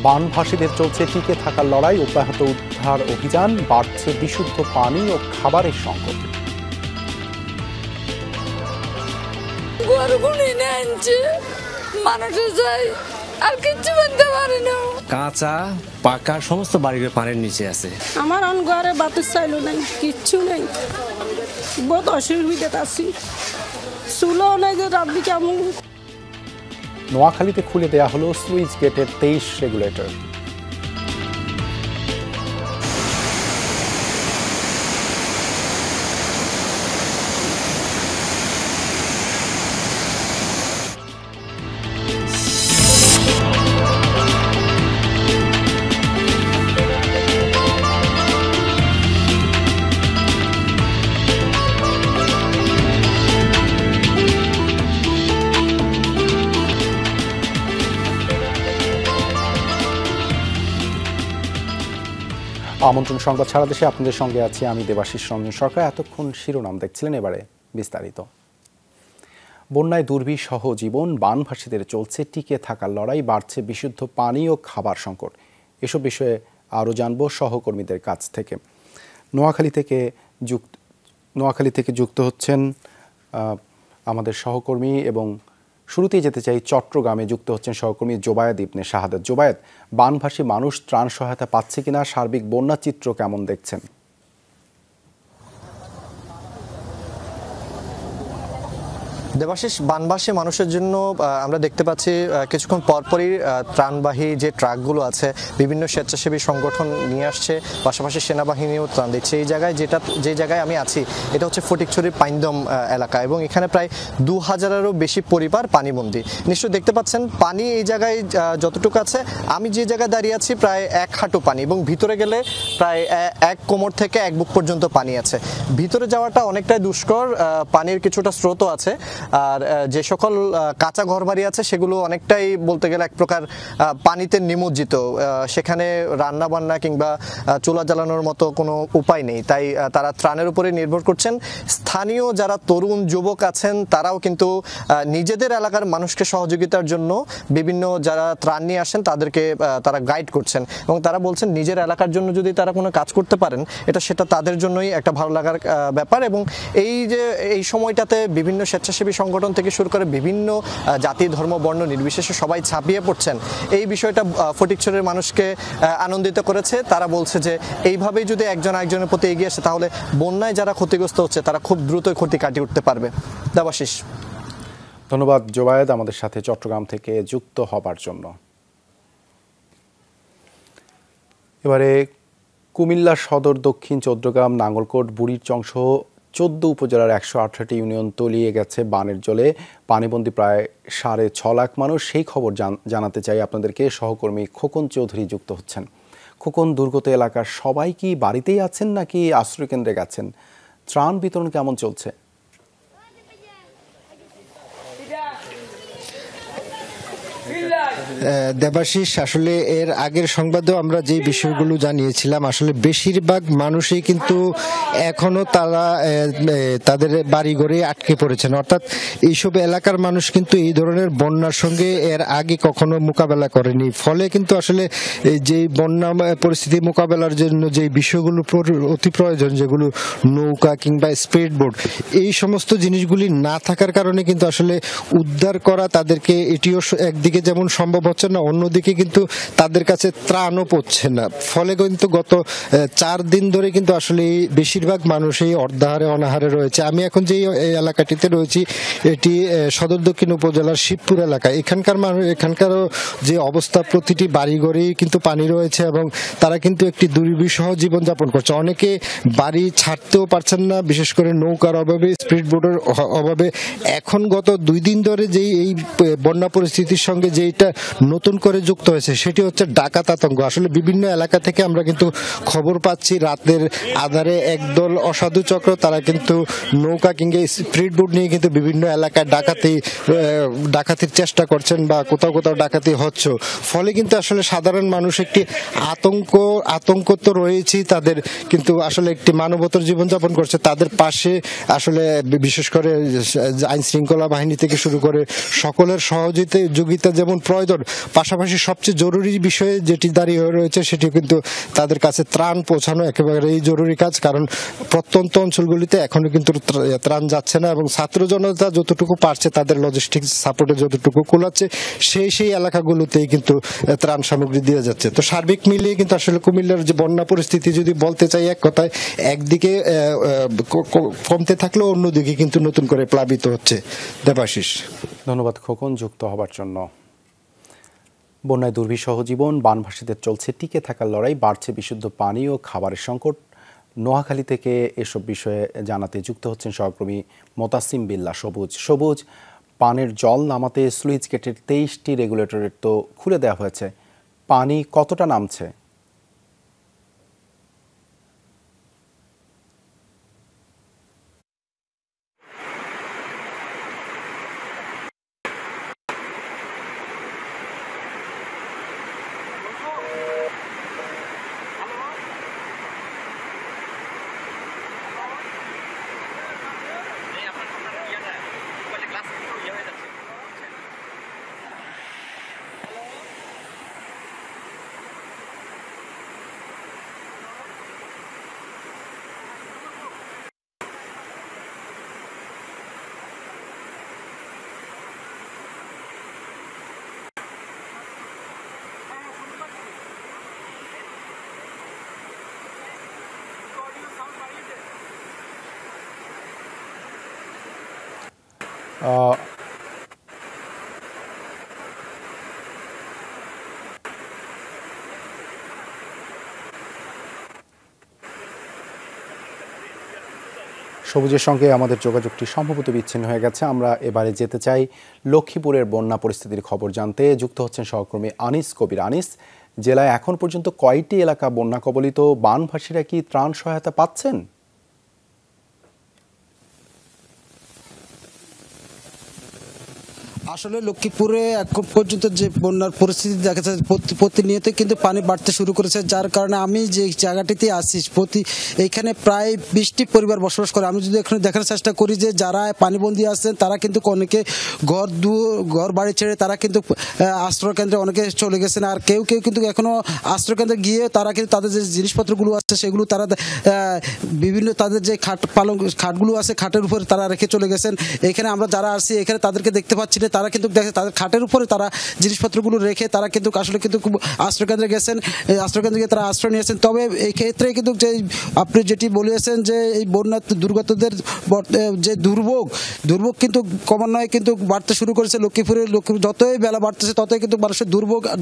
বানভাসীদের চলছে টিকে থাকার লড়াই, অব্যাহত উদ্ধার অভিযান, বাড়ছে বিশুদ্ধ পানি ও খাবারের সংকট। কাঁচা পাকা সমস্ত বাড়ির পানির নিচে আছে। আমার ঘরে বাতি চাইলো নাই, কিচ্ছু নেই, বহুত অসুবিধা আছি, চুলো নাই যে রাব্বি কেমন। নোয়াখালীতে খুলে দেয়া হলো সুইচ গেটের 23 রেগুলেটর। আমন্ত্রণ সংবাদ সারা দেশে আপনাদের সঙ্গে আছি আমি দেবাশিস রঞ্জন সরকার। এতক্ষণ শিরোনাম দেখছিলেন, এবারে বিস্তারিত। বন্যায় দুর্বিষহ জীবন, বানভাসীদের চলছে টিকে থাকার লড়াই, বাড়ছে বিশুদ্ধ পানি ও খাবার সংকট। এসব বিষয়ে আরও জানব সহকর্মীদের কাছ থেকে। নোয়াখালী থেকে যুক্ত হচ্ছেন আমাদের সহকর্মী, এবং শুরুতেই যেতে চাই চট্টগ্রামে যুক্ত হচ্ছেন সহকর্মী জোবায়েদ ইবনে শাহাদাত। জোবায়েদ, বানভাসী মানুষ ত্রাণ সহায়তা পাচ্ছে কিনা, সার্বিক বন্যা চিত্র কেমন দেখছেন? দেবাশিস, বানভাসী মানুষের জন্য আমরা দেখতে পাচ্ছি কিছুক্ষণ পরপরই ত্রাণবাহী যে ট্রাকগুলো আছে বিভিন্ন স্বেচ্ছাসেবী সংগঠন নিয়ে আসছে, পাশাপাশি সেনাবাহিনীও ত্রাণ দিচ্ছে। এই জায়গায় যে জায়গায় আমি আছি এটা হচ্ছে ফটিকছড়ির পাইন্দম এলাকা, এবং এখানে প্রায় 2000-এরও বেশি পরিবার পানিবন্দী। নিশ্চয়ই দেখতে পাচ্ছেন পানি এই জায়গায় যতটুকু আছে, আমি যে জায়গায় দাঁড়িয়ে আছি প্রায় 1 হাঁটু পানি, এবং ভিতরে গেলে প্রায় 1 কোমর থেকে 1 বুক পর্যন্ত পানি আছে। ভিতরে যাওয়াটা অনেকটাই দুষ্কর, পানির কিছুটা স্রোতও আছে। আর যে সকল কাঁচা ঘরবাড়ি আছে সেগুলো অনেকটাই বলতে গেলে এক প্রকার পানিতে নিমজ্জিত, সেখানে রান্না বান্না কিংবা চুলা জ্বালানোর মতো কোনো উপায় নেই, তাই তারা ত্রাণের উপরে নির্ভর করছেন। স্থানীয় যারা তরুণ যুবক আছেন তারাও কিন্তু নিজেদের এলাকার মানুষকে সহযোগিতার জন্য বিভিন্ন যারা ত্রাণ নিয়ে আসেন তাদেরকে তারা গাইড করছেন, এবং তারা বলছেন নিজের এলাকার জন্য যদি তারা কোনো কাজ করতে পারেন সেটা তাদের জন্যই একটা ভালো লাগার ব্যাপার। এবং এই সময়টাতে বিভিন্ন স্বেচ্ছাসেবী সংগঠন থেকে শুরু করে বিভিন্ন জাতি ধর্ম বর্ণ নির্বিশেষে সবাই ছাপিয়ে পড়ছেন। এই বিষয়টা ফটিকছড়ির মানুষকে আনন্দিত করেছে। তারা বলছে যে এইভাবেই যদি একজন আরেকজনের প্রতি এগিয়ে আসে তাহলে বন্যায় যারা ক্ষতিগ্রস্ত হচ্ছে তারা খুব দ্রুত ক্ষতি কাটিয়ে উঠতে পারবে। দেবাশিস, ধন্যবাদ জোবায়েদ আমাদের সাথে চট্টগ্রাম থেকে যুক্ত হবার জন্য। এবারে কুমিল্লা সদর, দক্ষিণ চৌদ্দগ্রাম, নাঙ্গলকোট, বুড়িরচং সহ 14 উপজেলার 118টি ইউনিয়ন তলিয়ে গেছে বানের জলে। পানিবন্দী প্রায় 6.5 লাখ মানুষ। সেই খবর জানাতে চাই আপনাদেরকে। সহকর্মী খোকন চৌধুরী যুক্ত হচ্ছেন। খোকন, দুর্গত এলাকার সবাই কি বাড়িতেই আছেন নাকি আশ্রয়কেন্দ্রে গেছেন? ত্রাণ বিতরণ কেমন চলছে? দেবাশিস, আসলে এর আগের সংবাদেও আমরা যে বিষয়গুলো জানিয়েছিলাম, আসলে বেশিরভাগ মানুষই কিন্তু এখনো তারা তাদের বাড়িঘরে আটকে পড়েছেন। অর্থাৎ এইসব এলাকার মানুষ কিন্তু এই ধরনের বন্যার সঙ্গে এর আগে কখনো মোকাবেলা করেনি। ফলে কিন্তু আসলে যে বন্যা পরিস্থিতি মোকাবেলার জন্য যে বিষয়গুলো অতি প্রয়োজন, যেগুলো নৌকা কিংবা স্পিড বোট, এই সমস্ত জিনিসগুলি না থাকার কারণে কিন্তু আসলে উদ্ধার করা তাদেরকে এটিও একদিকে যেমন সম্ভব হচ্ছে না, অন্যদিকে কিন্তু তাদের কাছে ত্রাণও পড়ছে না। ফলে কিন্তু গত 4 দিন ধরে কিন্তু আসলে বেশিরভাগ মানুষ এই অর্ধাহারে অনাহারে রয়েছে। আমি এখন যে এলাকাটিতে রয়েছি এটি সদর দক্ষিণ উপজেলার শিবপুর এলাকা। এখানকারও যে অবস্থা, প্রতিটি বাড়িঘরেই কিন্তু পানি রয়েছে এবং তারা কিন্তু একটি দুর্বিষহ জীবনযাপন করছে। অনেকে বাড়ি ছাড়তেও পারছেন না, বিশেষ করে নৌকার অভাবে, স্পিড বোটের অভাবে। এখন গত 2 দিন ধরে যেই এই বন্যা পরিস্থিতির সঙ্গে যেটা নতুন করে যুক্ত হয়েছে সেটি হচ্ছে ডাকাত আতঙ্ক। আসলে বিভিন্ন এলাকা থেকে আমরা কিন্তু খবর পাচ্ছি রাতের আধারে একদল অসাধু চক্র তারা কিন্তু নৌকা কিংবা স্পিড বোট নিয়ে কিন্তু বিভিন্ন এলাকায় ডাকাতির চেষ্টা করছেন বা কোথাও কোথাও ডাকাতি হচ্ছে। ফলে কিন্তু আসলে সাধারণ মানুষ একটি আতঙ্ক তো রয়েছে, তাদের কিন্তু আসলে একটি মানবতার জীবনযাপন করছে। তাদের পাশে আসলে বিশেষ করে আইন শৃঙ্খলা বাহিনী থেকে শুরু করে সকলের সহযোগিতা যেমন প্রয়োজন আবেদন, পাশাপাশি সবচেয়ে জরুরি বিষয়ে যেটি দাঁড়িয়ে রয়েছে সেটি কিন্তু তাদের কাছে ত্রাণ পৌঁছানো একেবারেই জরুরি কাজ। কারণ প্রত্যন্ত অঞ্চলগুলিতে এখনো কিন্তু ত্রাণ যাচ্ছে না এবং ছাত্র জনতা যতটুকু পারছে তাদের লজিস্টিক সাপোর্টে যতটুকু কুলাচ্ছে সেই এলাকাগুলোতেই কিন্তু ত্রাণ সামগ্রী দিয়ে যাচ্ছে। তো সার্বিক মিলিয়ে কিন্তু আসলে কুমিল্লার যে বন্যা পরিস্থিতি যদি বলতে চাই এক কথায়, একদিকে কমতে থাকলেও অন্যদিকে কিন্তু নতুন করে প্লাবিত হচ্ছে। দেবাশিস, ধন্যবাদ খোকন যুক্ত হবার জন্য। বন্যায় দুর্বিষহ জীবন, বানভাসীদের চলছে টিকে থাকার লড়াই, বাড়ছে বিশুদ্ধ পানি ও খাবারের সংকট। নোয়াখালী থেকে এসব বিষয়ে জানাতে যুক্ত হচ্ছেন সহকর্মী মোতাসিম বিল্লাহ সবুজ। পানের জল নামাতে স্লুইস গেটের 23টি রেগুলেটরের তো খুলে দেওয়া হয়েছে, পানি কতটা নামছে? সবুজের সঙ্গে আমাদের যোগাযোগটি সম্ভবত বিচ্ছিন্ন হয়ে গেছে। আমরা এবারে যেতে চাই লক্ষ্মীপুরের বন্যা পরিস্থিতির খবর জানতে। যুক্ত হচ্ছেন সহকর্মী আনিস কবির। আনিস, জেলায় এখন পর্যন্ত কয়টি এলাকা বন্যা কবলিত? বানভাসীরা কি ত্রাণ সহায়তা পাচ্ছেন? আসলে লক্ষ্মীপুরে এখন পর্যন্ত যে বন্যার পরিস্থিতি দেখা যাচ্ছে প্রতিনিয়ত কিন্তু পানি বাড়তে শুরু করেছে, যার কারণে আমি যে জায়গাটিতে আছি এইখানে প্রায় 20টি পরিবার বসবাস করে। আমি যদি এখানে দেখার চেষ্টা করি যে যারা পানিবন্দী আছেন তারা কিন্তু অনেকে ঘর বাড়ি ছেড়ে তারা কিন্তু আশ্রয়কেন্দ্রে অনেকে চলে গেছেন, আর কেউ কিন্তু এখনো আশ্রয়কেন্দ্রে গিয়ে তারা কিন্তু তাদের যে জিনিসপত্রগুলো আছে সেগুলো তারা বিভিন্ন তাদের যে খাটগুলো আছে খাটের উপরে তারা রেখে চলে গেছেন। এখানে আমরা যারা আছি এখানে তাদেরকে দেখতে পাচ্ছি না, তারা কিন্তু দেখে তাদের খাটের উপরে তারা জিনিসপত্রগুলো রেখে তারা কিন্তু আসলে কিন্তু খুব আশ্রয়কেন্দ্রে গেছেন, আশ্রয়কেন্দ্রে গিয়ে তারা আশ্রয় নিয়েছেন। তবে এই ক্ষেত্রে কিন্তু যে আপনি যেটি বলেছেন যে এই বন্যা দুর্গতদের যে দুর্ভোগ কিন্তু ক্রমান্বয়ে কিন্তু বাড়তে শুরু করেছে লক্ষ্মীপুরে। যতই বেলা বাড়তেছে ততই কিন্তু মানুষের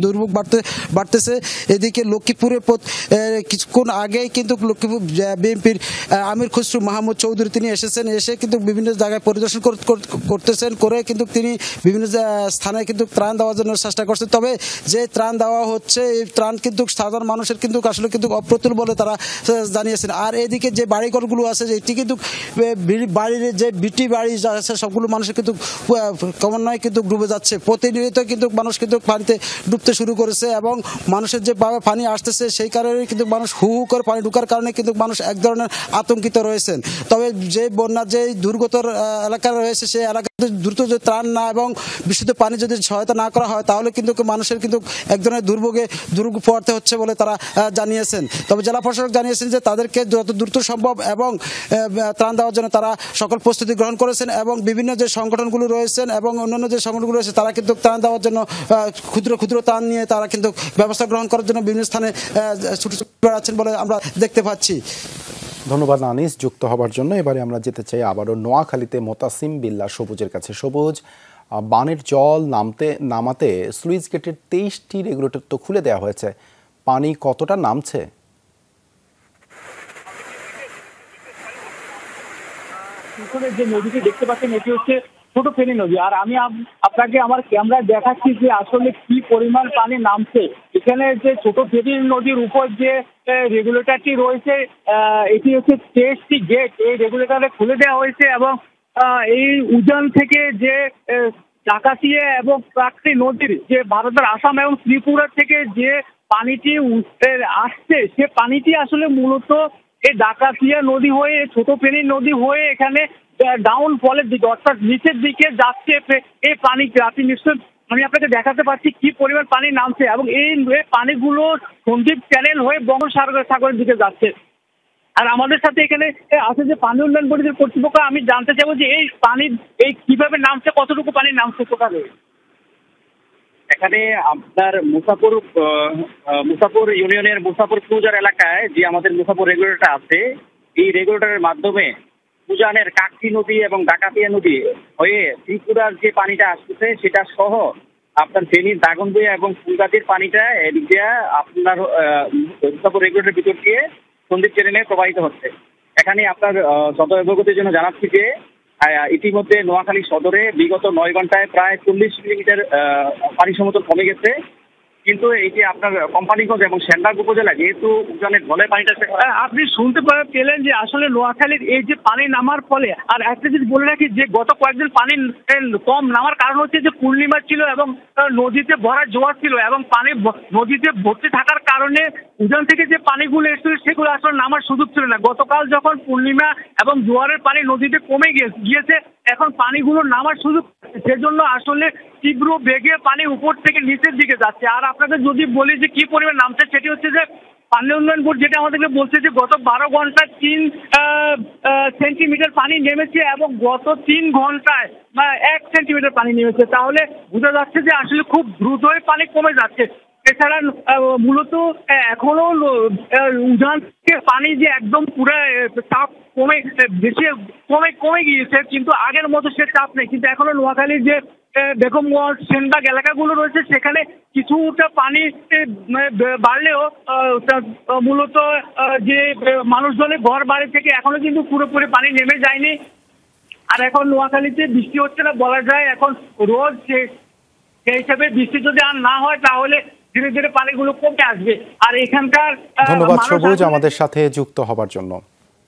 দুর্ভোগ বাড়তেছে। এদিকে লক্ষ্মীপুরে কিছুক্ষণ আগেই কিন্তু লক্ষ্মীপুর বিএনপির আমির খসরু মাহমুদ চৌধুরী তিনি এসেছেন, এসে কিন্তু বিভিন্ন জায়গায় পরিদর্শন করতেছেন, করে কিন্তু তিনি বিভিন্ন স্থানে কিন্তু ত্রাণ দেওয়ার জন্য চেষ্টা করছে। তবে যে ত্রাণ দেওয়া হচ্ছে এই ত্রাণ কিন্তু সাধারণ মানুষের কিন্তু আসলে কিন্তু অপ্রতুল বলে তারা জানিয়েছেন। আর এদিকে যে বাড়িঘরগুলো আছে এটি কিন্তু বাড়ির যে বিটি বাড়ি আছে সবগুলো মানুষের কিন্তু ক্রমান্বয়ে কিন্তু ডুবে যাচ্ছে। প্রতিনিয়ত কিন্তু মানুষ কিন্তু পানিতে ডুবতে শুরু করেছে এবং মানুষের যে পানি আসতেছে সেই কারণে কিন্তু মানুষ হু করে পানি ঢুকার কারণে কিন্তু মানুষ এক ধরনের আতঙ্কিত রয়েছেন। তবে যে বন্যার যে দুর্গত এলাকা রয়েছে সেই এলাকাতে দ্রুত যে ত্রাণ না এবং বিশুদ্ধ পানি যদি সহায়তা না করা হয় তাহলে কিন্তু মানুষের কিন্তু এক ধরনের দুর্ভোগ পড়তে হচ্ছে বলে তারা জানিয়েছেন। তবে জেলা প্রশাসক জানিয়েছেন যে তাদেরকে যত দ্রুত সম্ভব এবং ত্রাণ দেওয়ার জন্য তারা সকল প্রস্তুতি গ্রহণ করেছেন এবং বিভিন্ন যে সংগঠনগুলো রয়েছেন এবং অন্যান্য যে সংগঠনগুলো রয়েছে তারা কিন্তু ত্রাণ দেওয়ার জন্য ক্ষুদ্র ত্রাণ নিয়ে তারা কিন্তু ব্যবস্থা গ্রহণ করার জন্য বিভিন্ন স্থানে ছুটে বেড়াচ্ছেন বলে আমরা দেখতে পাচ্ছি। ধন্যবাদ আনিস যুক্ত হবার জন্য। এবারে আমরা যেতে চাই আবারও নোয়াখালীতে মোতাসিম বিল্লাহ সবুজের কাছে। সবুজ, বানের জল নামাতে স্লুইস গেটের 23টি রেগুলেটর তো খুলে দেওয়া হয়েছে, পানি কতটা নামছে? যে নদীটি দেখতে পাচ্ছেন এটি হচ্ছে ছোট ফেনী নদী, আর আমি আপনাকে আমার ক্যামেরায় দেখাচ্ছি যে আসলে কি পরিমাণ পানি নামছে। এখানে যে ছোট ফেনী নদীর উপর যে রেগুলেটরটি রয়েছে এটি হচ্ছে 23টি গেট এই রেগুলেটরে খুলে দেওয়া হয়েছে এবং এই উজান থেকে যে ডাকাতিয়া এবং প্রাকৃতিক নদীর যে ভারতের আসাম এবং ত্রিপুরা থেকে যে পানিটি আসছে সে পানিটি আসলে মূলত এই ডাকাতিয়া নদী হয়ে ছোট ফেনী নদী হয়ে এখানে ডাউন ফলের দিকে অর্থাৎ নিচের দিকে যাচ্ছে এই পানিটি। আপনি নিশ্চয় আমি আপনাকে দেখাতে পাচ্ছি কি পরিমাণ পানি নামছে, এবং এই পানিগুলো সন্দ্বীপ চ্যানেল হয়ে বঙ্গোপসাগরের দিকে যাচ্ছে। আর আমাদের সাথে এখানে আছে যে পানি উন্নয়ন বোর্ডের কর্তৃপক্ষ, আমি জানতে চাইবো যে এই পানি কিভাবে নামছে, কতটুকু পানি নামছে টোটালে। এখানে আপনার মুসাপুর ইউনিয়নের মুসাপুর পূজার এলাকায় যে আমাদের মুসাপুর রেগুলেটর আছে, এই রেগুলেটরের মাধ্যমে উজানের কাকটি নদী এবং ডাকাতিয়া নদী হয়ে ত্রিপুরার যে পানিটা আসতেছে সেটা সহ আপনার ফেনীর দাগনভূঞা এবং ফুলগাজীর পানিটা এদিক দিয়ে আপনার মুসাপুর রেগুলেটরের ভিতর দিয়ে সন্দ্বীপ চ্যানেলে প্রবাহিত হচ্ছে। এখানে আপনার যত অবগতির জন্য জানাচ্ছি যে ইতিমধ্যে নোয়াখালী সদরে বিগত 9 ঘন্টায় প্রায় 40 মিলিমিটার পানি সমতল কমে গেছে। কিন্তু এই যে আপনার কোম্পানিগঞ্জ এবং সেনবাগ উপজেলা যেহেতু উজানের ঢলে পানিটা, আপনি শুনতে পেলেন যে আসলে নোয়াখালীর এই যে পানি নামার ফলে, আর একটা যদি বলে রাখি যে গত কয়েকদিন পানি কম নামার কারণ হচ্ছে যে পূর্ণিমা ছিল এবং নদীতে ভরা জোয়ার ছিল, এবং পানি নদীতে ভর্তি থাকার কারণে উজান থেকে যে পানিগুলো এসেছিল সেগুলো আসলে নামার সুযোগ ছিল না। গতকাল যখন পূর্ণিমা এবং জোয়ারের পানি নদীতে কমে গিয়েছে, এখন পানিগুলো নামার সুযোগ, সেজন্য আসলে তীব্র বেগে পানি উপর থেকে নিচের দিকে যাচ্ছে। আর আপনাকে যদি বলি যে কি পরিমাণ নামছে, সেটি হচ্ছে যে পানি উন্নয়ন বোর্ড যেটা আমাদেরকে বলছে যে গত 12 ঘন্টায় 3 সেন্টিমিটার পানি নেমেছে, এবং গত 3 ঘন্টায় 1 সেন্টিমিটার পানি নেমেছে। তাহলে বোঝা যাচ্ছে যে আসলে খুব দ্রুতই পানি কমে যাচ্ছে। এছাড়া মূলত এখনো উজান থেকে পানি যে একদম পুরো চাপ কমে গিয়েছে, কিন্তু আগের মতো সে চাপ নেই। কিন্তু এখনো নোয়াখালীর যে বেগমগঞ্জ সেনবাগ এলাকাগুলো রয়েছে সেখানে কিছুটা পানি বাড়লেও মূলত যে মানুষজনের ঘর বাড়ি থেকে এখনো কিন্তু পুরোপুরি পানি নেমে যায়নি। আর এখন নোয়াখালীতে বৃষ্টি হচ্ছে না বলা যায়, এখন রোজ সেই হিসাবে বৃষ্টি যদি আর না হয় তাহলে ধীরে ধীরে পানিগুলো কমে আসবে। আর এখানকার ধন্যবাদ সবুজ আমাদের সাথে যুক্ত হবার জন্য।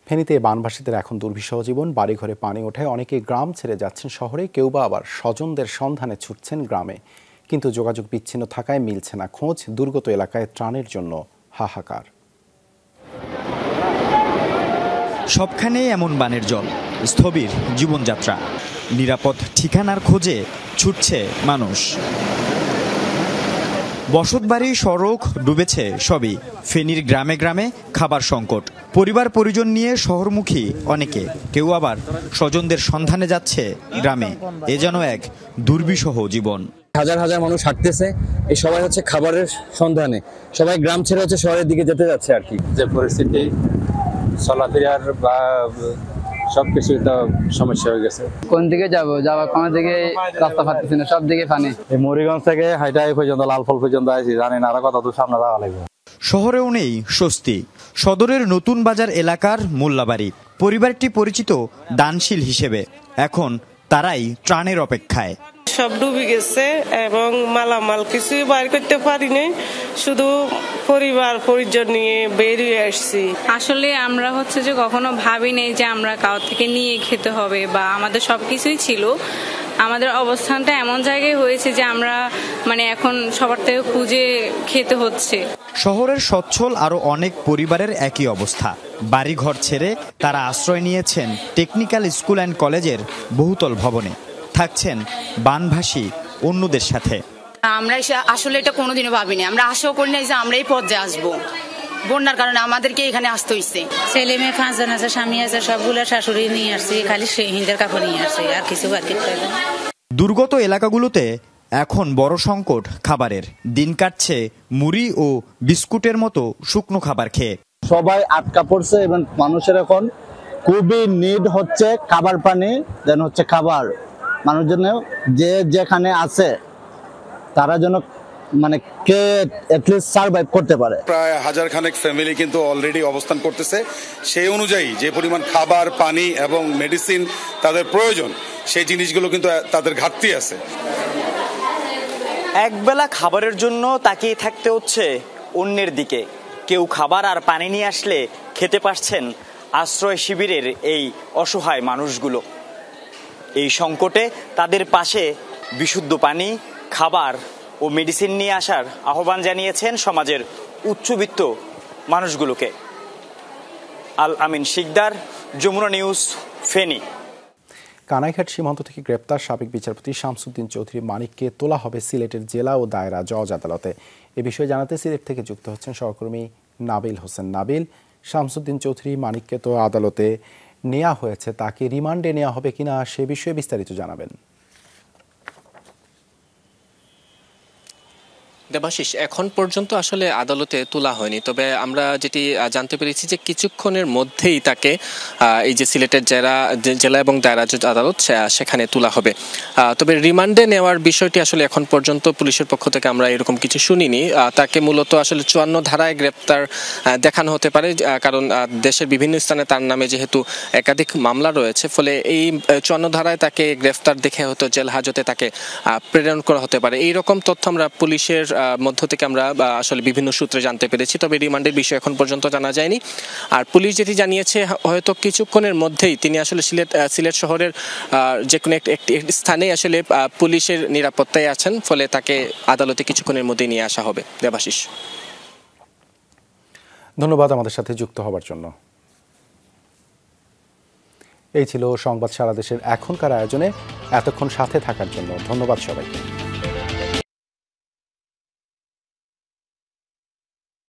ফেনীতে বানভাসীদের এখন দুর্বিষহ জীবন, বাড়িঘরে পানি ওঠে, অনেকে গ্রাম ছেড়ে যাচ্ছেন শহরে, কেউ বা আবার স্বজনদের সন্ধানে ছুটছেন গ্রামে। কিন্তু যোগাযোগ বিচ্ছিন্ন থাকায় মিলছে না খোঁজ, দুর্গত এলাকায় ত্রাণের জন্য হাহাকার। সবখানে এমন বানের জল, স্থবির জীবনযাত্রা, নিরাপদ ঠিকানার খোঁজে ছুটছে মানুষ। বসতবাড়ি সড়ক ডুবেছে সবই, ফেনীর গ্রামে গ্রামে খাবার সংকট, পরিবার পরিজন নিয়ে শহরমুখী অনেকে, কেউ আবার স্বজনদের সন্ধানে যাচ্ছে গ্রামে। এ যেন এক দুর্বিষহ জীবন। হাজার হাজার মানুষ হাঁটতেছে, এই সবাই হচ্ছে খাবারের সন্ধানে, সবাই গ্রাম ছেড়ে হচ্ছে শহরের দিকে যেতে যাচ্ছে আর কি। যে পরিস্থিতি চলাফেরার বা সবকিছু তো সমস্যা হয়ে গেছে। কোন দিকে যাবো, যাওয়ার কোনো দিকে রাস্তা পাচ্ছি না, সব দিকে পানি। এই মরিগঞ্জ থেকে হাইটাই পর্যন্ত লালফল পর্যন্ত আসি, জানেন আরো কত দূর সামনে যাওয়া লাগবে। শহরেও নেই স্বস্তি। সদরের নতুন বাজার এলাকার মোল্লাবাড়ি পরিবারটি পরিচিত দানশীল হিসেবে, এখন তারাই ত্রাণের অপেক্ষায়। সব ডুবে গেছে এবং মালামাল কিছুই বাইর করতে পারিনি, শুধু পরিবার পরিজন নিয়ে বেরিয়ে আসছি। আসলে আমরা হচ্ছে যে কখনো ভাবিনি যে আমরা কারো থেকে নিয়ে খেতে হবে, বা আমাদের সবকিছুই ছিল, আমাদের অবস্থানটা এমন জায়গায় হয়েছে যে আমরা এখন সবার থেকে খুঁজে খেতে হচ্ছে। শহরের সচ্ছল আরো অনেক পরিবারের একই অবস্থা, বাড়িঘর ছেড়ে তারা আশ্রয় নিয়েছেন টেকনিক্যাল স্কুল অ্যান্ড কলেজের বহুতল ভবনে, থাকছেন বানভাসী অন্যদের সাথে। আমরা আসলে এটা কোনোদিনও ভাবিনি, আমরা আশাও করি না যে আমরা এই পর্যায়ে আসবো। বন্যার কারণে আমাদেরকে এখানে আসতে হইছে। ছেলে মেয়ে 5 জন আছে, স্বামী আছে, সবগুলো শাশুড়ি নিয়ে আসছে, খালি সেই হিন্দের কাপড় নিয়ে আসছে, আর কিছু বাকি। দুর্গত এলাকাগুলোতে এখন বড় সংকট খাবারের, দিন কাটছে মুড়ি ও বিস্কুটের মতো শুকনো খাবার খেয়ে। সবাই আটকা পড়ছে এবং মানুষের এখন খুবই নিড হচ্ছে খাবার পানি, দেন হচ্ছে খাবার। মানুষজন যে যেখানে আছে তারা যেন কে এটলিস্ট সার্ভাইভ করতে পারে। প্রায় 1000 খানেক ফ্যামিলি কিন্তু অলরেডি অবস্থান করতেছে। সেই অনুযায়ী যে পরিমাণ খাবার, পানি এবং মেডিসিন তাদের প্রয়োজন, সেই জিনিসগুলো কিন্তু তাদের ঘাটতি আছে। একবেলা খাবারের জন্য তাকিয়ে থাকতে হচ্ছে অন্যের দিকে। কেউ খাবার আর পানি নিয়ে আসলে খেতে পারছেন আশ্রয় শিবিরের এই অসহায় মানুষগুলো। এই সংকটে তাদের পাশে বিশুদ্ধ পানি, খাবার ও মেডিসিন নিয়ে আসার আহ্বান জানিয়েছেন সমাজের উচ্চবিত্ত মানুষগুলোকে। আল আমিন শিকদার, যমুনা নিউজ, ফেনী। কানাইঘাট সীমান্ত থেকে গ্রেপ্তার সাবেক বিচারপতি শামসুদ্দিন চৌধুরী মানিককে তোলা হবে সিলেটের জেলা ও দায়রা জজ আদালতে। এ বিষয়ে জানাতে সিলেট থেকে যুক্ত হচ্ছেন সহকর্মী নাবিল হোসেন। নাবিল, শামসুদ্দিন চৌধুরী মানিককে তো আদালতে নেওয়া হয়েছে, তাকে রিমান্ডে নেওয়া হবে কিনা সে বিষয়ে বিস্তারিত জানাবেন। দেবাশিস, এখন পর্যন্ত আসলে আদালতে তোলা হয়নি, তবে আমরা যেটি জানতে পেরেছি যে কিছুক্ষণের মধ্যেই তাকে এই যে সিলেটের জেলা এবং দায়রা জজ আদালত সেখানে তোলা হবে। তবে রিমান্ডে নেওয়ার বিষয়টি আসলে এখন পর্যন্ত পুলিশের পক্ষ থেকে আমরা এরকম কিছু শুনিনি। তাকে মূলত আসলে 54 ধারায় গ্রেপ্তার দেখানো হতে পারে, কারণ দেশের বিভিন্ন স্থানে তার নামে যেহেতু একাধিক মামলা রয়েছে, ফলে এই 54 ধারায় তাকে গ্রেফতার দেখে হয়তো জেল হাজতে তাকে প্রেরণ করা হতে পারে। এইরকম তথ্য আমরা পুলিশের মধ্য থেকে আমরা আসলে বিভিন্ন সূত্রে জানতে পেরেছি, তবে রিমান্ডের বিষয় এখন পর্যন্ত জানা যায়নি। আর পুলিশ যেটি জানিয়েছে, হয়তো কিছুক্ষণের মধ্যেই তিনি আসলে সিলেট শহরের যে কোনো একটি স্থানে আসলে পুলিশের নিরাপত্তায় আছেন, ফলে তাকে আদালতে কিছুক্ষণের মধ্যেই নিয়ে আসা হবে। দেবাশিস, ধন্যবাদ আমাদের সাথে যুক্ত হবার জন্য। এই ছিল সংবাদ সারা দেশের এখনকার আয়োজনে। এতক্ষণ সাথে থাকার জন্য ধন্যবাদ সবাইকে।